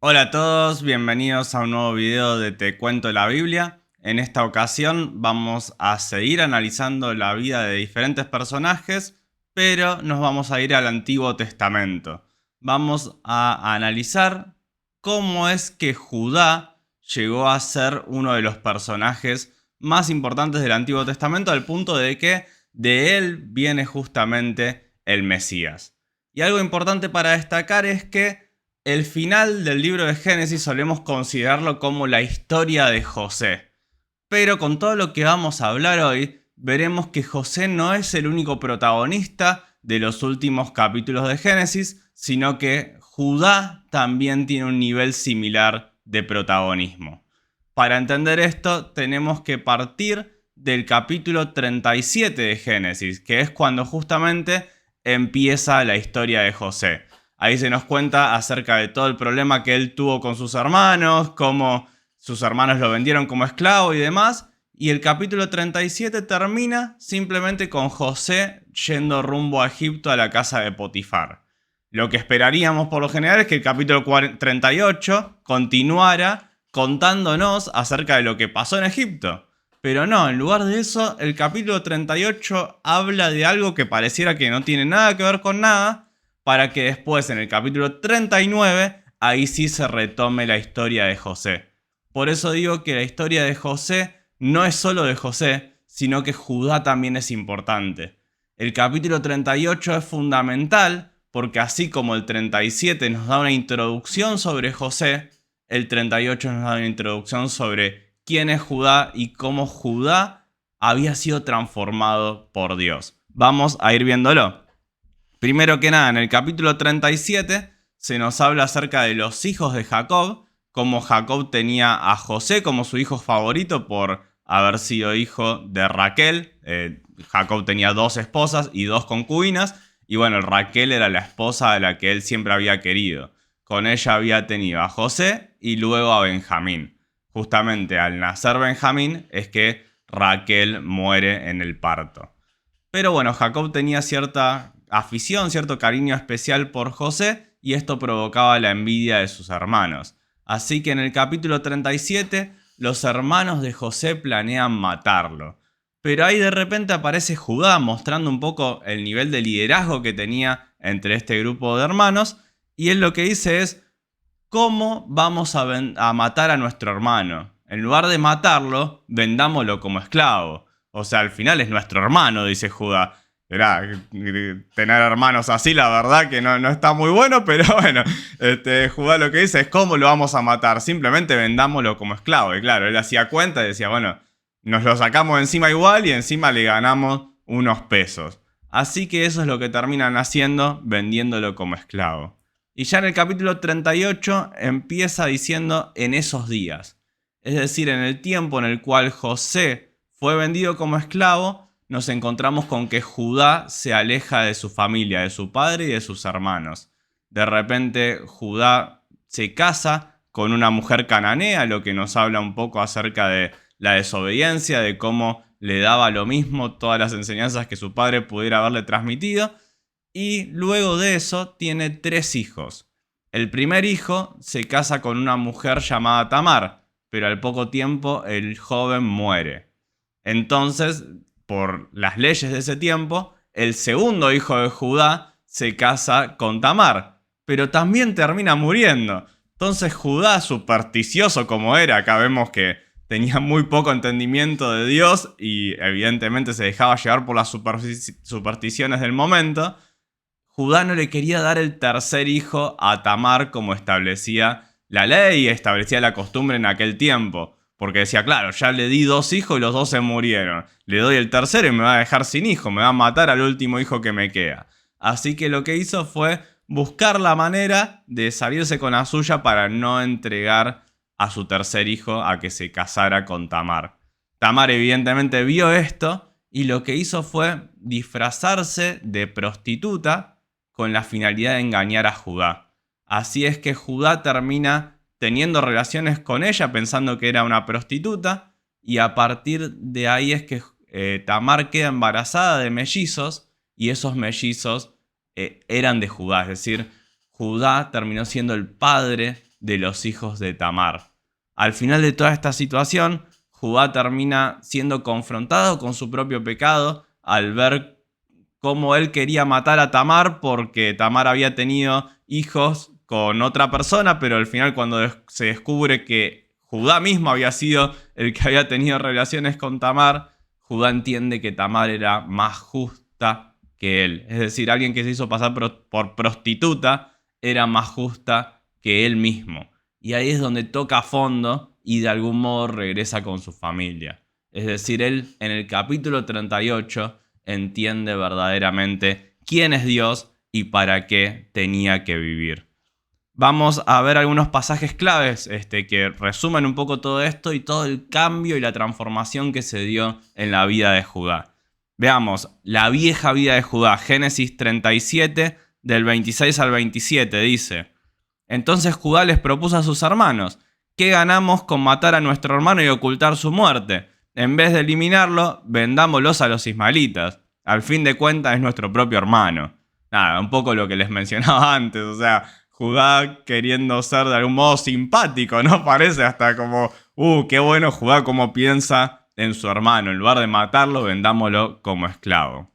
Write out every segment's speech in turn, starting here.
Hola a todos, bienvenidos a un nuevo video de Te Cuento la Biblia. En esta ocasión vamos a seguir analizando la vida de diferentes personajes, pero nos vamos a ir al Antiguo Testamento. Vamos a analizar cómo es que Judá llegó a ser uno de los personajes más importantes del Antiguo Testamento, al punto de que de él viene justamente el Mesías. Y algo importante para destacar es que el final del libro de Génesis solemos considerarlo como la historia de José. Pero con todo lo que vamos a hablar hoy, veremos que José no es el único protagonista de los últimos capítulos de Génesis, sino que Judá también tiene un nivel similar de protagonismo. Para entender esto, tenemos que partir del capítulo 37 de Génesis, que es cuando justamente empieza la historia de José. Ahí se nos cuenta acerca de todo el problema que él tuvo con sus hermanos, cómo sus hermanos lo vendieron como esclavo y demás. Y el capítulo 37 termina simplemente con José yendo rumbo a Egipto a la casa de Potifar. Lo que esperaríamos por lo general es que el capítulo 38 continuara contándonos acerca de lo que pasó en Egipto. Pero no, en lugar de eso, el capítulo 38 habla de algo que pareciera que no tiene nada que ver con nada, para que después en el capítulo 39 ahí sí se retome la historia de José. Por eso digo que la historia de José no es solo de José, sino que Judá también es importante. El capítulo 38 es fundamental porque así como el 37 nos da una introducción sobre José, el 38 nos da una introducción sobre quién es Judá y cómo Judá había sido transformado por Dios. Vamos a ir viéndolo. Primero que nada, en el capítulo 37 se nos habla acerca de los hijos de Jacob, como Jacob tenía a José como su hijo favorito por haber sido hijo de Raquel. Jacob tenía dos esposas y dos concubinas, y bueno, Raquel era la esposa de la que él siempre había querido. Con ella había tenido a José y luego a Benjamín. Justamente al nacer Benjamín es que Raquel muere en el parto. Pero bueno, Jacob tenía cierta afición, cierto cariño especial por José, y esto provocaba la envidia de sus hermanos. Así que en el capítulo 37, los hermanos de José planean matarlo. Pero ahí de repente aparece Judá mostrando un poco el nivel de liderazgo que tenía entre este grupo de hermanos, y él lo que dice es: ¿cómo vamos a matar a nuestro hermano? En lugar de matarlo, vendámoslo como esclavo. O sea, al final es nuestro hermano, dice Judá. Mirá, tener hermanos así, la verdad que no está muy bueno, pero bueno, Judá lo que dice es: ¿cómo lo vamos a matar? Simplemente vendámoslo como esclavo. Y claro, él hacía cuenta y decía: bueno, nos lo sacamos encima igual y encima le ganamos unos pesos. Así que eso es lo que terminan haciendo, vendiéndolo como esclavo. Y ya en el capítulo 38 empieza diciendo en esos días. Es decir, en el tiempo en el cual José fue vendido como esclavo, nos encontramos con que Judá se aleja de su familia, de su padre y de sus hermanos. De repente Judá se casa con una mujer cananea, lo que nos habla un poco acerca de la desobediencia, de cómo le daba lo mismo todas las enseñanzas que su padre pudiera haberle transmitido. Y luego de eso tiene 3 hijos. El primer hijo se casa con una mujer llamada Tamar, pero al poco tiempo el joven muere. Entonces, por las leyes de ese tiempo, el segundo hijo de Judá se casa con Tamar, pero también termina muriendo. Entonces Judá, supersticioso como era, acá vemos que tenía muy poco entendimiento de Dios y evidentemente se dejaba llevar por las supersticiones del momento. Judá no le quería dar el tercer hijo a Tamar como establecía la ley y establecía la costumbre en aquel tiempo. Porque decía: claro, ya le di 2 hijos y los 2 se murieron. Le doy el tercero y me va a dejar sin hijo, me va a matar al último hijo que me queda. Así que lo que hizo fue buscar la manera de salirse con la suya para no entregar a su tercer hijo a que se casara con Tamar. Tamar evidentemente vio esto y lo que hizo fue disfrazarse de prostituta con la finalidad de engañar a Judá. Así es que Judá termina teniendo relaciones con ella pensando que era una prostituta, y a partir de ahí es que Tamar queda embarazada de mellizos, y esos mellizos eran de Judá. Es decir, Judá terminó siendo el padre de los hijos de Tamar. Al final de toda esta situación, Judá termina siendo confrontado con su propio pecado al ver cómo él quería matar a Tamar porque Tamar había tenido hijos con otra persona, pero al final cuando se descubre que Judá mismo había sido el que había tenido relaciones con Tamar, Judá entiende que Tamar era más justa que él. Es decir, alguien que se hizo pasar por prostituta era más justa que él mismo. Y ahí es donde toca a fondo y de algún modo regresa con su familia. Es decir, él en el capítulo 38 entiende verdaderamente quién es Dios y para qué tenía que vivir. Vamos a ver algunos pasajes claves que resumen un poco todo esto y todo el cambio y la transformación que se dio en la vida de Judá. Veamos, la vieja vida de Judá, Génesis 37, del 26 al 27, dice: Entonces Judá les propuso a sus hermanos: ¿qué ganamos con matar a nuestro hermano y ocultar su muerte? En vez de eliminarlo, vendámoslos a los ismaelitas. Al fin de cuentas es nuestro propio hermano. Nada, un poco lo que les mencionaba antes, o sea, Judá queriendo ser de algún modo simpático, ¿no? Parece hasta como, qué bueno Judá cómo piensa en su hermano. En lugar de matarlo, vendámoslo como esclavo.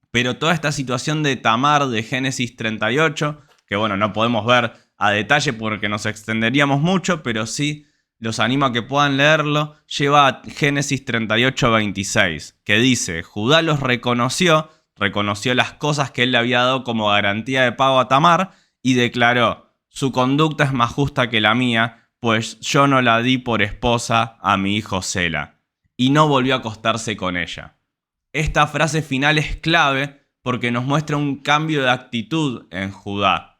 Pero toda esta situación de Tamar de Génesis 38, que bueno, no podemos ver a detalle porque nos extenderíamos mucho, pero sí los animo a que puedan leerlo, lleva a Génesis 38, 26, que dice: Judá los reconoció las cosas que él le había dado como garantía de pago a Tamar y declaró: su conducta es más justa que la mía, pues yo no la di por esposa a mi hijo Sela. Y no volvió a acostarse con ella. Esta frase final es clave porque nos muestra un cambio de actitud en Judá.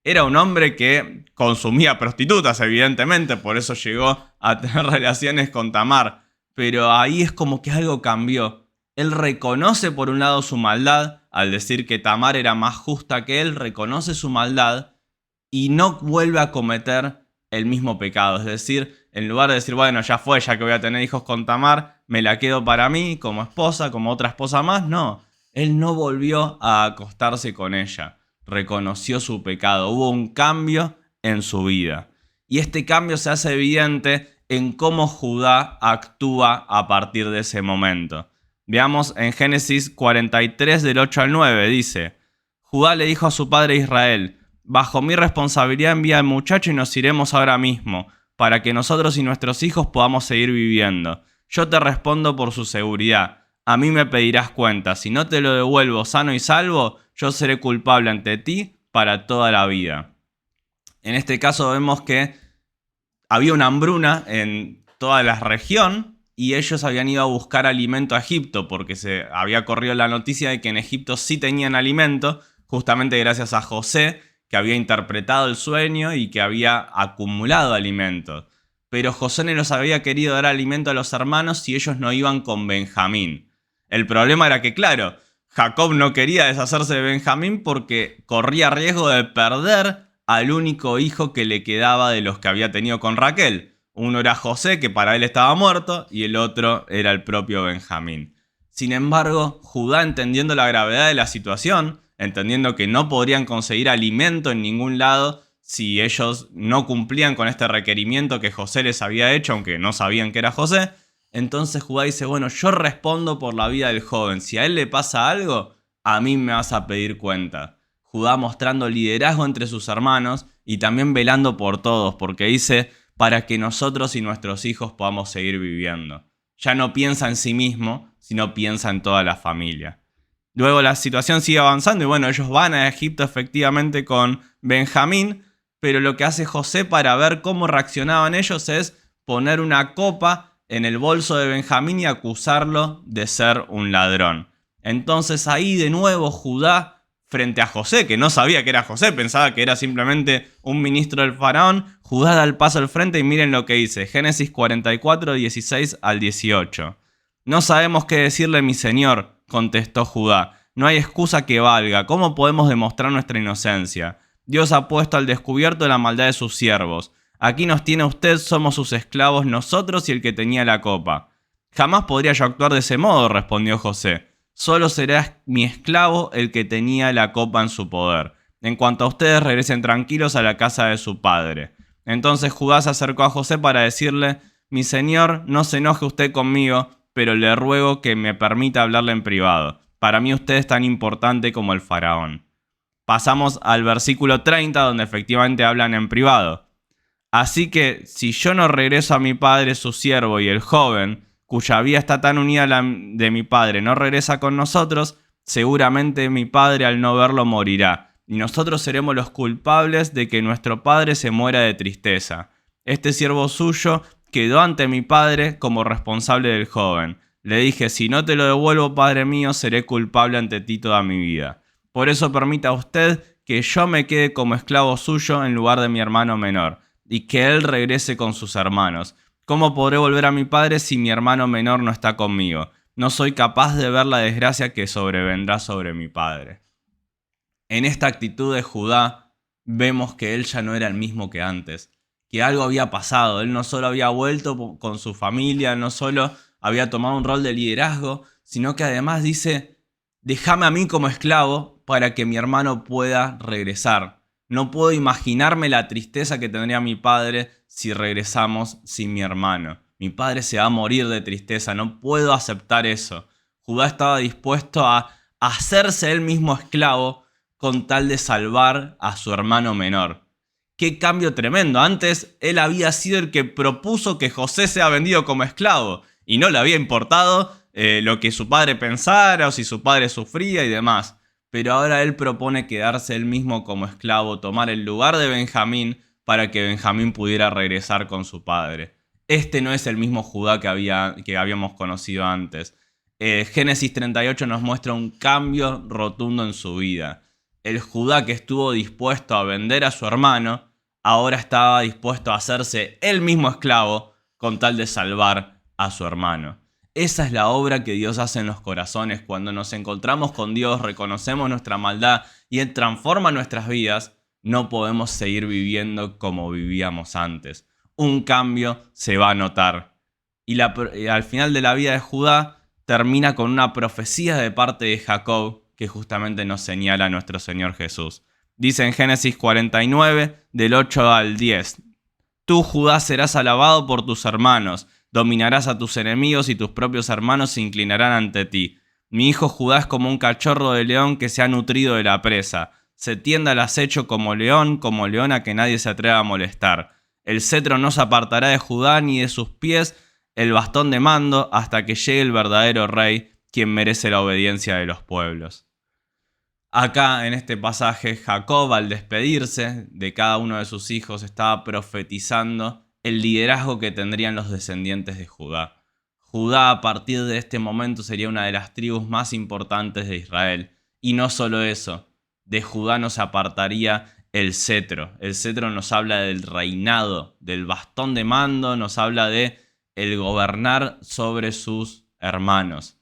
Era un hombre que consumía prostitutas, evidentemente, por eso llegó a tener relaciones con Tamar. Pero ahí es como que algo cambió. Él reconoce por un lado su maldad, al decir que Tamar era más justa que él, reconoce su maldad y no vuelve a cometer el mismo pecado. Es decir, en lugar de decir, bueno, ya fue, ya que voy a tener hijos con Tamar, me la quedo para mí como esposa, como otra esposa más, no. Él no volvió a acostarse con ella. Reconoció su pecado. Hubo un cambio en su vida. Y este cambio se hace evidente en cómo Judá actúa a partir de ese momento. Veamos en Génesis 43 del 8 al 9, dice: Judá le dijo a su padre Israel: bajo mi responsabilidad envía al muchacho y nos iremos ahora mismo, para que nosotros y nuestros hijos podamos seguir viviendo. Yo te respondo por su seguridad. A mí me pedirás cuenta. Si no te lo devuelvo sano y salvo, yo seré culpable ante ti para toda la vida. En este caso vemos que había una hambruna en toda la región y ellos habían ido a buscar alimento a Egipto porque se había corrido la noticia de que en Egipto sí tenían alimento, justamente gracias a José, que había interpretado el sueño y que había acumulado alimentos. Pero José no les había querido dar alimento a los hermanos si ellos no iban con Benjamín. El problema era que, claro, Jacob no quería deshacerse de Benjamín porque corría riesgo de perder al único hijo que le quedaba de los que había tenido con Raquel. Uno era José, que para él estaba muerto, y el otro era el propio Benjamín. Sin embargo, Judá, entendiendo la gravedad de la situación, entendiendo que no podrían conseguir alimento en ningún lado si ellos no cumplían con este requerimiento que José les había hecho, aunque no sabían que era José, entonces Judá dice, bueno, yo respondo por la vida del joven. Si a él le pasa algo, a mí me vas a pedir cuenta. Judá mostrando liderazgo entre sus hermanos y también velando por todos, porque dice, para que nosotros y nuestros hijos podamos seguir viviendo. Ya no piensa en sí mismo, sino piensa en toda la familia. Luego la situación sigue avanzando y bueno, ellos van a Egipto efectivamente con Benjamín, pero lo que hace José para ver cómo reaccionaban ellos es poner una copa en el bolso de Benjamín y acusarlo de ser un ladrón. Entonces ahí de nuevo Judá, frente a José, que no sabía que era José, pensaba que era simplemente un ministro del faraón, Judá da el paso al frente y miren lo que dice, Génesis 44, 16 al 18. No sabemos qué decirle, mi señor, contestó Judá. No hay excusa que valga. ¿Cómo podemos demostrar nuestra inocencia? Dios ha puesto al descubierto la maldad de sus siervos. Aquí nos tiene usted, somos sus esclavos, nosotros y el que tenía la copa. Jamás podría yo actuar de ese modo, respondió José. Solo será mi esclavo el que tenía la copa en su poder. En cuanto a ustedes, regresen tranquilos a la casa de su padre. Entonces Judá se acercó a José para decirle: mi señor, no se enoje usted conmigo, pero le ruego que me permita hablarle en privado. Para mí usted es tan importante como el faraón. Pasamos al versículo 30, donde efectivamente hablan en privado. Así que, si yo no regreso a mi padre su siervo y el joven, cuya vida está tan unida a la de mi padre, no regresa con nosotros, seguramente mi padre al no verlo morirá, y nosotros seremos los culpables de que nuestro padre se muera de tristeza. Este siervo suyo quedó ante mi padre como responsable del joven. Le dije: si no te lo devuelvo, padre mío, seré culpable ante ti toda mi vida. Por eso permita usted que yo me quede como esclavo suyo en lugar de mi hermano menor, y que él regrese con sus hermanos. ¿Cómo podré volver a mi padre si mi hermano menor no está conmigo? No soy capaz de ver la desgracia que sobrevendrá sobre mi padre. En esta actitud de Judá vemos que él ya no era el mismo que antes, que algo había pasado. Él no solo había vuelto con su familia, no solo había tomado un rol de liderazgo, sino que además dice: déjame a mí como esclavo para que mi hermano pueda regresar. No puedo imaginarme la tristeza que tendría mi padre si regresamos sin mi hermano. Mi padre se va a morir de tristeza, no puedo aceptar eso. Judá estaba dispuesto a hacerse él mismo esclavo con tal de salvar a su hermano menor. ¡Qué cambio tremendo! Antes él había sido el que propuso que José sea vendido como esclavo y no le había importado lo que su padre pensara o si su padre sufría y demás. Pero ahora él propone quedarse él mismo como esclavo, tomar el lugar de Benjamín para que Benjamín pudiera regresar con su padre. Este no es el mismo Judá que habíamos conocido antes. Génesis 38 nos muestra un cambio rotundo en su vida. El Judá que estuvo dispuesto a vender a su hermano, ahora estaba dispuesto a hacerse él mismo esclavo con tal de salvar a su hermano. Esa es la obra que Dios hace en los corazones. Cuando nos encontramos con Dios, reconocemos nuestra maldad y Él transforma nuestras vidas, no podemos seguir viviendo como vivíamos antes. Un cambio se va a notar. Y al final de la vida de Judá termina con una profecía de parte de Jacob que justamente nos señala a nuestro Señor Jesús. Dice en Génesis 49, del 8 al 10: tú, Judá, serás alabado por tus hermanos. Dominarás a tus enemigos y tus propios hermanos se inclinarán ante ti. Mi hijo Judá es como un cachorro de león que se ha nutrido de la presa. Se tiende al acecho como león a que nadie se atreva a molestar. El cetro no se apartará de Judá ni de sus pies el bastón de mando hasta que llegue el verdadero rey, quien merece la obediencia de los pueblos. Acá en este pasaje, Jacob, al despedirse de cada uno de sus hijos, estaba profetizando el liderazgo que tendrían los descendientes de Judá. Judá a partir de este momento sería una de las tribus más importantes de Israel. Y no solo eso, de Judá no se apartaría el cetro. El cetro nos habla del reinado, del bastón de mando, nos habla de el gobernar sobre sus hermanos.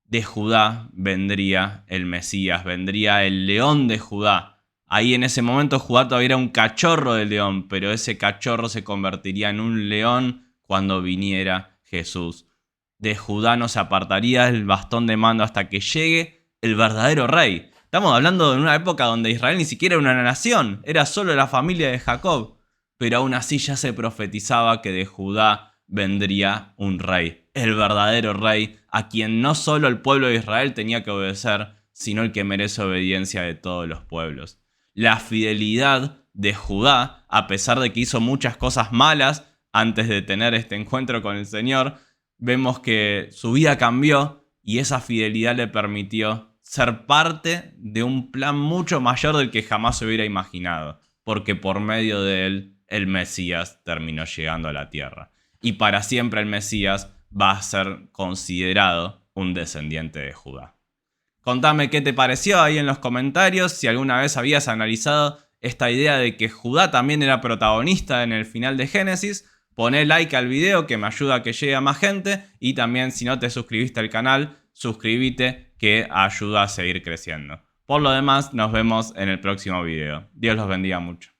De Judá vendría el Mesías, vendría el león de Judá. Ahí en ese momento Judá todavía era un cachorro de león, pero ese cachorro se convertiría en un león cuando viniera Jesús. De Judá no se apartaría el bastón de mando hasta que llegue el verdadero rey. Estamos hablando de una época donde Israel ni siquiera era una nación, era solo la familia de Jacob. Pero aún así ya se profetizaba que de Judá vendría un rey, el verdadero rey, a quien no solo el pueblo de Israel tenía que obedecer, sino el que merece obediencia de todos los pueblos. La fidelidad de Judá, a pesar de que hizo muchas cosas malas antes de tener este encuentro con el Señor, vemos que su vida cambió y esa fidelidad le permitió ser parte de un plan mucho mayor del que jamás se hubiera imaginado, porque por medio de él el Mesías terminó llegando a la tierra. Y para siempre el Mesías va a ser considerado un descendiente de Judá. Contame qué te pareció ahí en los comentarios, si alguna vez habías analizado esta idea de que Judá también era protagonista en el final de Génesis. Poné like al video que me ayuda a que llegue a más gente y también si no te suscribiste al canal, suscríbete que ayuda a seguir creciendo. Por lo demás, nos vemos en el próximo video. Dios los bendiga mucho.